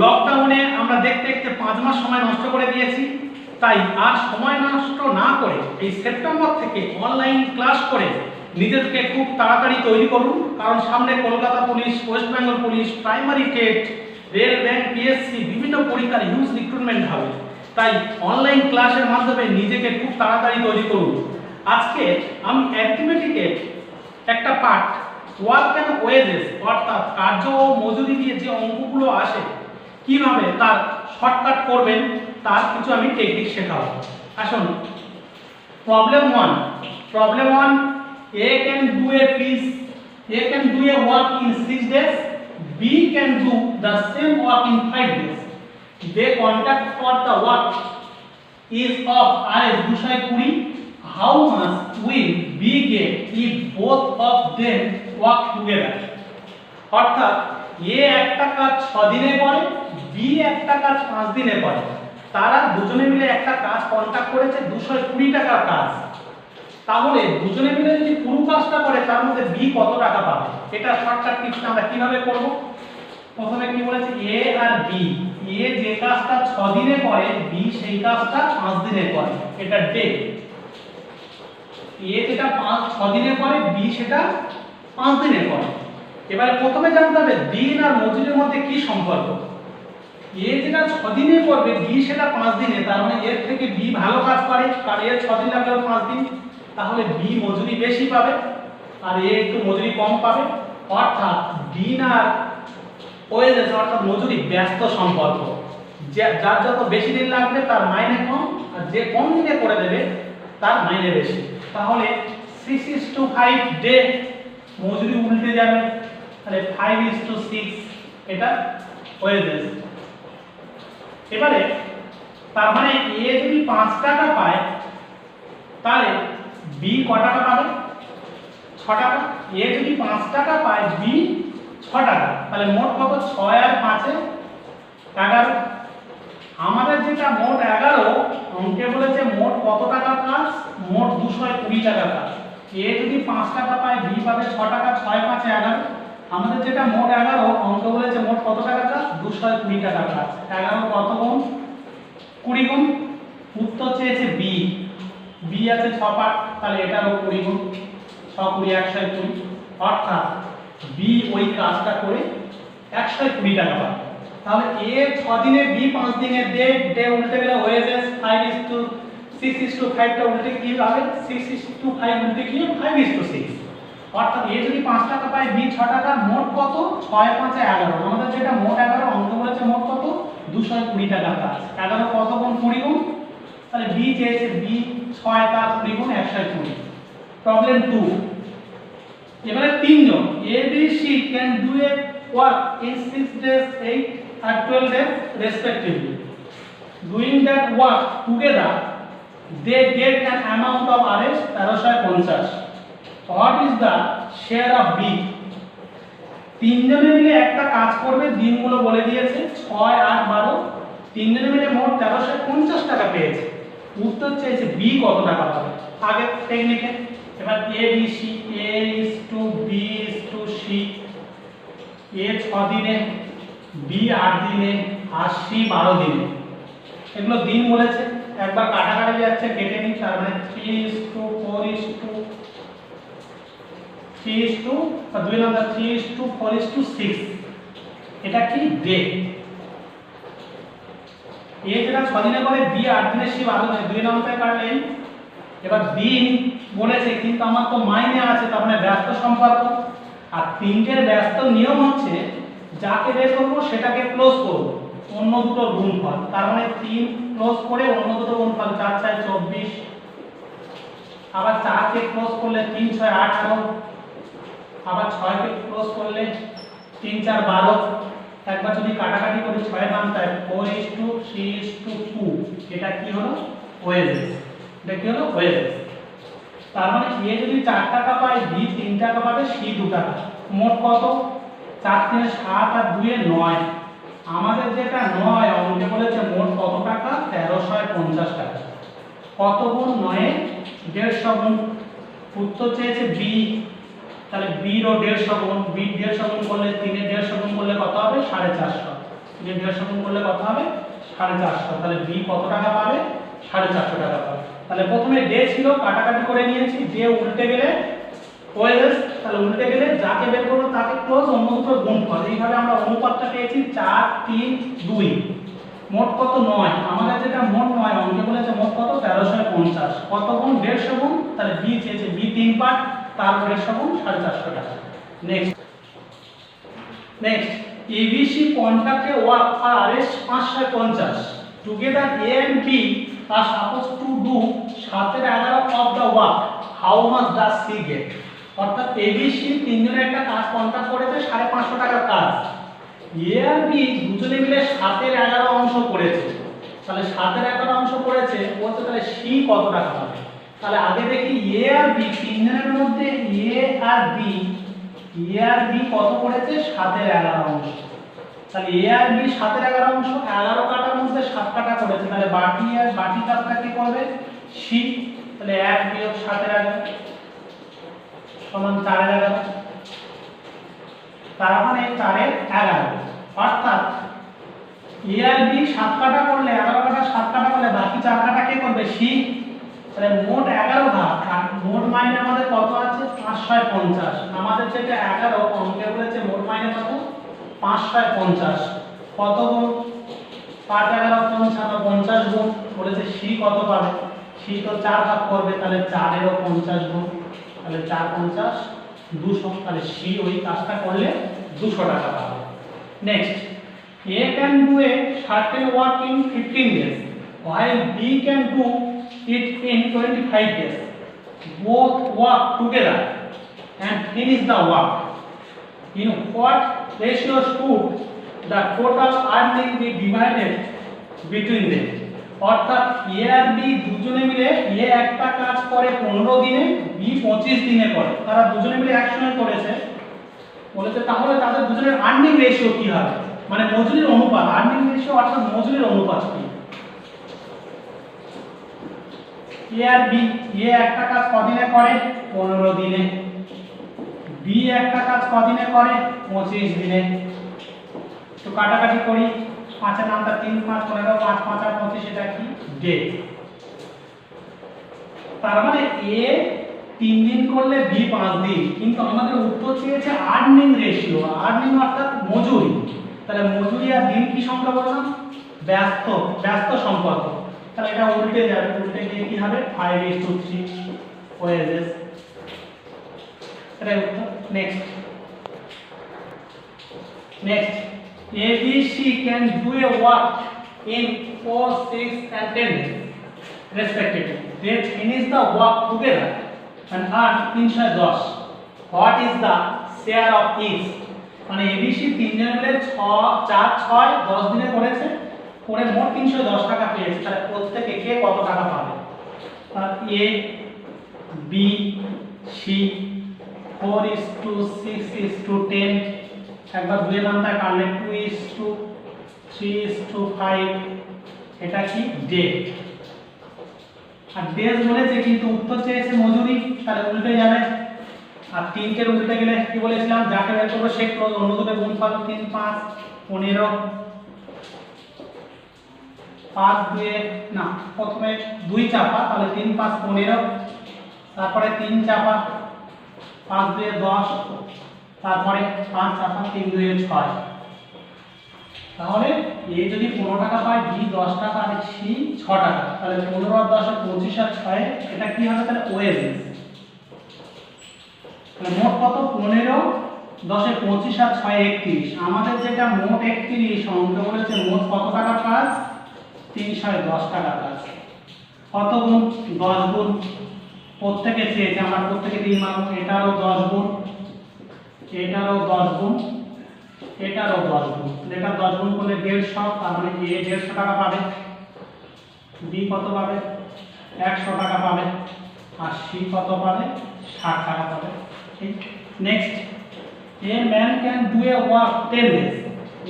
লকডাউনে আমরা দেখতে দেখতে 5 মাস সময় নষ্ট করে দিয়েছি। তাই আর সময় নষ্ট না করে এই সেপ্টেম্বর থেকে অনলাইন ক্লাস করে নিজেদেরকে খুব তাড়াতাড়ি তৈরি করুন। কারণ সামনে Kolkata police, West Bengal police, primary TET, rail, bank, PSC বিভিন্ন পরীক্ষার হিউজ রিক্রুটমেন্ট হবে। তাই অনলাইন ক্লাসের মাধ্যমে নিজেকে খুব তাড়াতাড়ি তৈরি করুন। আজকে আমি অ্যারিথমেটিকের একটা পার্ট ওয়ার্ক অ্যান্ড ওয়েজেস অর্থাৎ কার্য ও মজুরি দিয়ে যে অঙ্কগুলো আসে কিভাবে তার শর্টকাট করবেন তার কিছু আমি টেকনিক শেখাবো। আসুন, problem 1 A can do a work in 6 days, B can do the same work in 5 days. They contract for the work is of Rs 220. How much will B get if both of them work together? অর্থাৎ এ একটা কাজ 6 দিনে করে, B একটা কাজ 5 দিনে করে। তারা দুজনে মিলে একটা কাজ কন্ট্রাক্ট করেছে 220 টাকার কাজ। তাহলে দুজনে মিলে যদি পুরো কাজটা করে তার মধ্যে বি কত টাকা পাবে? এটা শর্টকাট টিপস আমরা কিভাবে করব? প্রথমে কি বলেছে, এ আর বি। এ যে কাজটা 6 দিনে করে, বি সেই কাজটা 5 দিনে করে। এটা ডে। এ যেটা 6 দিনে করে, বি সেটা 5 দিনে করে। এবারে প্রথমে জানতে হবে দিন আর মজুরির মধ্যে কি সম্পর্ক। এ যেটা 6 দিনে করবে, বি সেটা 5 দিনে, তার মানে এর থেকে বি ভালো কাজ করে, কারণ এর 6 দিন লাগলেও 5 দিন, তাহলে বি মজুরি বেশি পাবে আর এ একটু মজুরি কম পাবে। অর্থাৎ দিন আর ওয়েজেস অর্থাৎ মজুরি ব্যস্ত সম্পর্ক। যার যত বেশি দিন লাগবে তার মাইনে কম, আর যে কম দিনে করে দেবে তার মাইনে বেশি। তাহলে 6:5 ডে মজুরি উল্টে যাবে, তাহলে 5:6 এটা ওয়েজেস। এবারে তার মানে এ যদি 5 টাকা পায় তাহলে বি ক টাকা পাবে? 6 টাকা। এ যদি 5 টাকা পায়, বি 6 টাকা, তাহলে মোট কত? 6 আর 5 এ 11। আমাদের যেটা মোট 11, অঙ্কে বলেছে মোট কত টাকা কাজ? মোট 220 টাকা কাজ। এ যদি 5 টাকা পায়, বি পাবে 6 টাকা, 6 5 11। আমাদের যেটা মোট 11, অঙ্ক বলেছে মোট কত টাকা কাজ? 220 টাকা কাজ। 11 কত গুণ? 20 গুণ। উত্তর চেয়েছে বি। বি আছে 6 পার্ট, তাহলে এটারও 20 গুণ। 6 20 120। অর্থাৎ বি ওই কাজটা করে 120 টাকা পাবে। তাহলে এ 6 দিনে, বি 5 দিনে, ডে উল্টে গেলে ওয়েজেস 5:6:5 টা উল্টে কি হবে? 6:5 উল্টে গিয়ে 5:6। অর্থাৎ এ যদি 5 টাকা পায়, বি 6 টাকা, মোট কত? 6 5 11। আমাদের যেটা মোট 11, অঙ্ক বলেছে মোট কত? 220 টাকা কাজ। 11 কত গুণ? 20 গুণ। তাহলে বি চেয়েছে বি 6 তার 20 গুণ 120। প্রবলেম 2। এবারে তিনজন A B C can do a work in 6 days, 8 আর 12 days respectively. Doing that work together, they get an amount of Rs 1350. What is the share of B? তিনজনে মিলে একটা কাজ করবে, দিনগুলো বলে দিয়েছে 6 8 12। তিনজনে মিলে মোট 1350 টাকা পেয়েছে। উত্তর চেয়েছে বি কত টাকা পাবে। আগে টেকনিকে এবার A B C, A is to B is to C. A 6 দিনে, বি 8 দিনে আর সি 12 দিনে। এগুলো দিন বলেছে, একবার কাটাকাটি যাচ্ছে, কেটে নিই। তার মানে 3:4:3 আর 2 নাম্বার 3:4:6। এটা কি? ডে। এ যেটা 6 দিনে করে, বি 8 দিনে, সি 12 দিনে। 2 নাম্বারে কাটলেই। এবার দিন বলেছে কিন্তু আমার তো মাইনে আছে, তার মানে ব্যস্ত সম্পর্ক। আর তিনটের ব্যস্ত নিয়ম হচ্ছে যাকে বের করব সেটাকে ক্লোজ করব, অন্য দুটোর গুণফল। তার মানে 3 ক্লোজ করে অন্য দুটোর গুণফল 4 6 24। আবার 4 কে ক্লোজ করলে 3 6 18। আবার 6 কে ক্লোজ করলে 3 4 12। একবার যদি কাটাকাটি করি 6 দাম তাই 4:3:2। এটা কি হলো? ওয়েজেস। এটা কি হলো? ওয়েজেস। তার মানে এ যদি 4 টাকা পায়, বি 3 টাকা পাবে, সি 2 টাকা। মোট কত? 4 3 7 আর 2 9। আমাদের যেটা 9, অঙ্কে বলেছে মোট কত টাকা? 1350 টাকা। কত গুণ? 9 150 গুণ। উত্তর চেয়েছে বি। তাহলে বি রো 150 গুণ, বি 150 গুণ করলে 3 150 গুণ করলে কত হবে? 450। যে 150 গুণ করলে কত হবে 450, তাহলে বি কত টাকা পাবে 450 টাকা পাবে। তাহলে প্রথমে ডে ছিল কাটাকাটি করে নিয়েছি, ডে উল্টে গেলে ওএস, তাহলে উল্টে গেলে যাকে বের করব তাকে ক্লোজ, অন্য দুটো গুণফল। এইভাবে আমরা অনুপাতটা পেয়েছি 4 3 2। মোট কত 9, আমাদের যেটা মোট 9 অঙ্কে বলেছে মোট কত 1350। কত গুণ 150 গুণ, তাহলে বি চেয়েছে বি 3 পার্ট, তার 150 গুণ 450 টাকা। Next ABC contracted work for Rs 550. Together A and B are supposed to do 7/11 of the work. How much does C get? অর্থাৎ ABC তিনজনের একটা কাজ কন্ট্রাক্ট করেছে 550 টাকার কাজ। A আর B দুজনে মিলে 7/11 অংশ করেছে। তাহলে 7/11 অংশ করেছে বলতে, তাহলে C কত টাকা পাবে? তাহলে আগে দেখি A আর B তিনজনের মধ্যে A আর B কত করেছে 7/11 অংশ। তাহলে A আর B 7/11 অংশ, 11 কাটার মধ্যে 7 কাটা করেছে, তাহলে বাকি কাজটা কি করবে C। তাহলে 1 বিয়োগ 7/11 সমান 4/11, তার মানে 4/11। অর্থাৎ A আর B 7 কাটা করলে 11 কাটা 7 কাটা করলে বাকি 4 কাটা কে করবে C। তাহলে মোট 11 ভাগ, আর মোট মাইনে আমাদের কত আছে 550। আমাদের যেটা 11 অঙ্কে বলেছে মোট মাইনে কত 550। কত গুণ 5 11 50 গুণ বলেছে C কত পাবে, C তো 4 ভাগ করবে, তাহলে 4 এরও 50 গুণ, তাহলে 4 50 200, তাহলে C ওই কাজটা করলে 200 টাকা পাবে। Next A can do a certain work in 15 days while B can do it in 25 days. Both work together and finish the work. In what ratio should the total earning be divided between them? অর্থাৎ A R B দুজনে মিলে A একটা কাজ করে 15 দিনে, B 25 দিনে করে, তারা দুজনে মিলে একসঙ্গে করেছে বলেছে, তাহলে তাদের দুজনের আর্নিং রেশিও কি হবে, মানে মজুরির অনুপাত। আর্নিং রেশিও অর্থাৎ মজুরির অনুপাত কি? A আর B, A একটা কাজ কদিনে করে 15 দিনে, B একটা কাজ কদিনে করে 25 দিনে। তো কাটাকাটি করি, 5 এর নামটা 3 5 15 5 5 আর 25, এটা কি ডে। তার মানে A 3 দিন করলে B 5 দিন, কিন্তু আমাদের উত্তর চেয়েছে আর্নিং রেশিও। আর্নিং অর্থাৎ মজুরি, তাহলে মজুরি আর দিন কি সংখ্যা বললাম ব্যস্ত সম্পর্ক। তাহলে এটা উল্টে যাবে, উল্টে গিয়ে কি হবে 5:3 ওয়েজেস, এটা উত্তর। Next ABC can do a work in 4 6 and 10 days respectively. They finish the work together and earn 310. What is the share of each? মানে ABC তিনজন মিলে 4 6 10 দিনে করেছে, করে মোট 310 টাকা পেয়েছে। তাহলে প্রত্যেকে কে কত টাকা পাবে? তাহলে A B C 4:6:10, একবার দুই নামটা কাটলে 2:3:5, এটা কি ডে। আর ডেজ বলেছে কিন্তু উত্তর চেয়েছে মজুরি, তাহলে উল্টে যাবে। আর 3 কে উল্টে গেলে কি বলেছিলাম, যাকে বের করব সে ক্লোজ, অন্য দুটো গুণফল 3 5 15 5 2 না, প্রথমে 2 চাপা, তাহলে 3 5 15, তারপরে 3 চাপা 5 2 10, তারপরে 5 চাপা 3 2 6। তাহলে A যদি 15 টাকা পায়, B 10 টাকা আর C 6 টাকা, তাহলে 15 আর 10 25 আর 6, এটা কি হবে তাহলে ওয়েজেস। তাহলে মোট কত 15 10 25 আর 6 31। আমাদের যেটা মোট 31 অঙ্কে বলেছে মোট কত টাকা কাজ 310 টাকা কাজ। কত গুণ 10 গুণ, প্রত্যেকে চেয়েছে আমরা প্রত্যেকে 3 মানব, এটারও 10 গুণ, এটারও 10 গুণ, এটারও 10 গুণ। এটা 10 গুণ করলে 150, তার মানে A 150 টাকা পাবে, B কত পাবে 100 টাকা পাবে, আর C কত পাবে 60 টাকা পাবে। ঠিক। Next, A man can do a work 10 days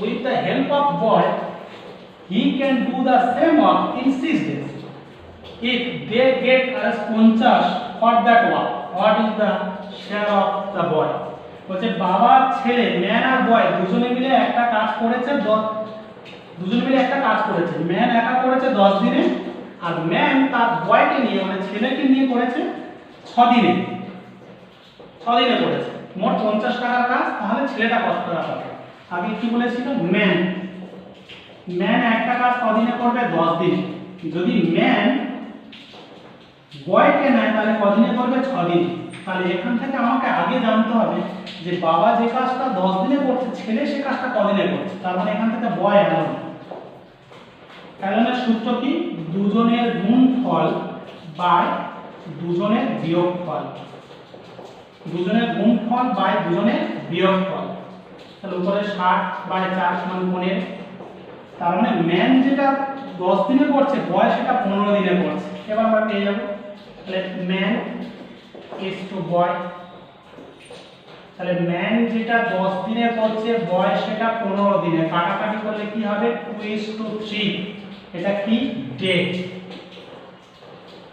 with the help of boy. He can do the same work in 6 days. If they get as 50 for that work, what is the share of the boy? বলছে বাবা ছেলে man আর বয় দুজনে মিলে একটা কাজ করেছে দুজন মিলে একটা কাজ করেছে, ম্যান একা করেছে 10 দিনে আর ম্যান তার বয়কে নিয়ে মানে ছেলেকে নিয়ে করেছে 6 দিনে। 6 দিনে করেছে, মোট 50 টাকার কাজ। তাহলে ছেলেটা কত টাকা পাবে? আগে কি বলেছিল, ম্যান একটা কাজ কদিনে করবে? 10 দিনে। যদি ম্যান বয়কে নেয় তাহলে কদিনে করবে? 6 দিনে। তাহলে এখান থেকে আমাকে আগে জানতে হবে যে বাবা যে কাজটা 10 দিনে করছে, ছেলে সে কাজটা কদিনে করছে। তার মানে এখান থেকে বয় অ্যালন। অ্যালনের সূত্র কি? দুজনের গুণফল বাই দুজনের বিয়োগফল। দুজনের গুণফল বাই দুজনের বিয়োগফল। তাহলে উপরে 60 বাই 4 সমান 15। তার মানে ম্যান যেটা 10 দিনে করছে, বয় সেটা 15 দিনে করছে। এবার আমরা পেয়ে যাব তাহলে ম্যান ইজ টু বয়। তাহলে ম্যান যেটা 10 দিনে করছে, বয় সেটা 15 দিনে। কাটাকাটি করলে কি হবে? 2:3। এটা কি? ডে।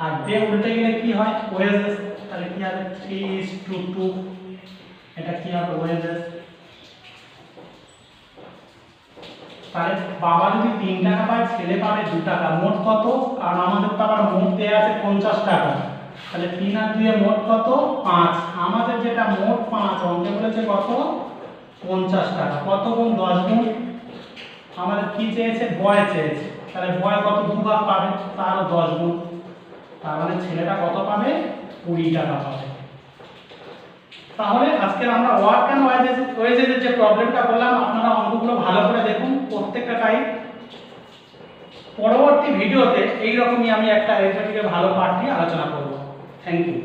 আর ডে উল্টে গেলে কি হয়? ওয়েজেস। তাহলে কি হবে? 3:2। এটা কি হবে? ওয়েজেস। তাহলে বাবা যদি 3 টাকা পায়, ছেলে পাবে 2 টাকা। মোট কত? কারণ আমাদের তো আবার মোট দেয়া আছে 50 টাকা। তাহলে 3 আর 2 এ মোট কত? 5। আমাদের যেটা মোট 5, অঙ্কে বলেছে কত? 50 টাকা। কত গুণ? 10 গুণ। আমাদের কি চেয়েছে? বয় চেয়েছে। তাহলে বয় কত? 2 ভাগ পাবে, তারও 10 গুণ। তার মানে ছেলেটা কত পাবে? 20 টাকা পাবে। তাহলে আজকে আমরা ওয়ার্ক এন্ড ওয়েজের যে প্রবলেমটা করলাম, আপনারা অঙ্কগুলো ভালো করে দেখুন প্রত্যেকটা টাইপ। পরবর্তী ভিডিওতে এইরকমই আমি একটা অ্যারিথমেটিকের ভালো পার্ট নিয়ে আলোচনা করব। Thank you.